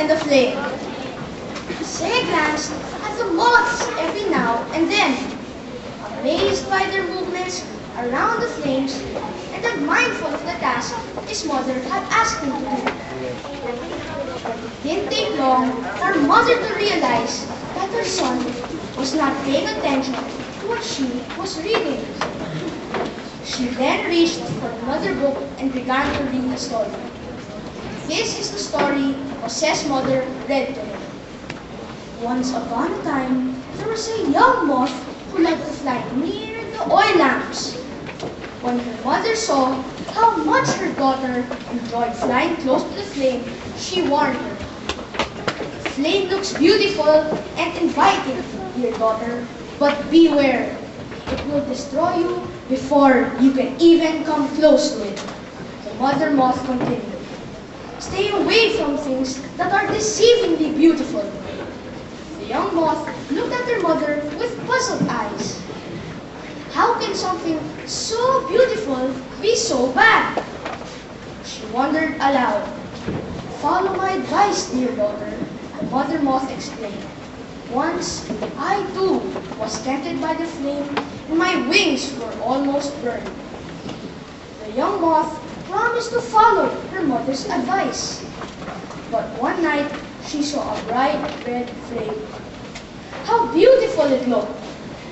and the Flame. Jose glanced at the moths every now and then, amazed by their movements around the flames and mindful of the task his mother had asked him to do. But it didn't take long for Mother to realize that her son was not paying attention to what she was reading. She then reached for another book and began to read the story. This is the story Jose's mother read to him. Once upon a time, there was a young moth who liked to fly near the oil lamps. When her mother saw how much her daughter enjoyed flying close to the flame, she warned her. The flame looks beautiful and inviting, dear daughter, but beware. It will destroy you before you can even come close to it. The mother moth continued. Stay away from things that are deceivingly beautiful. The young moth looked at her mother with puzzled eyes. How can something so beautiful be so bad? She wondered aloud. Follow my advice, dear daughter, the mother moth explained. Once, I too was tempted by the flame and my wings were almost burned. The young moth promised to follow her mother's advice. But one night, she saw a bright red flame. How beautiful it looked!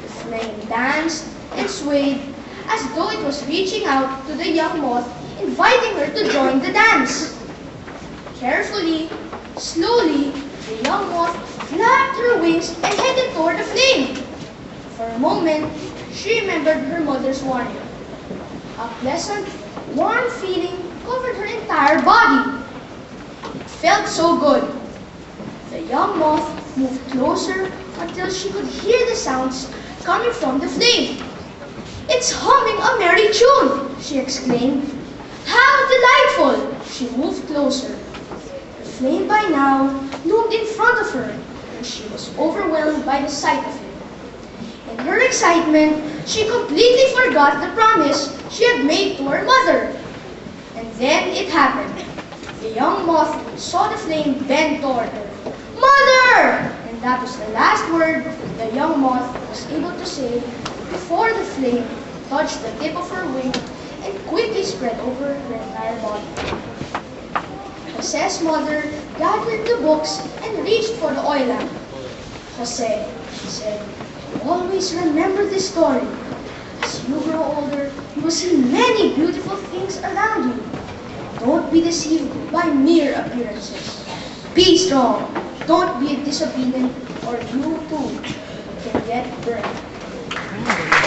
The flame danced and swayed as though it was reaching out to the young moth, inviting her to join the dance. Carefully, slowly, the young moth flapped her wings and headed toward the flame. For a moment, she remembered her mother's warning. A pleasant, warm feeling covered her entire body. It felt so good. The young moth moved closer until she could hear the sounds coming from the flame. It's humming a merry tune, she exclaimed. How delightful! She moved closer. The flame by now loomed in front of her, and she was overwhelmed by the sight of it. In her excitement, she completely forgot the promise she had made to her mother. And then it happened. The young moth saw the flame bend toward her. Mother! And that was the last word the young moth was able to say before the flame touched the tip of her wing and quickly spread over her entire body. Jose's mother gathered the books and reached for the oil lamp. Jose, she said, always remember this story. As you grow older, you will see many beautiful things around you. Don't be deceived by mere appearances. Be strong. Don't be disobedient or you too can get burned.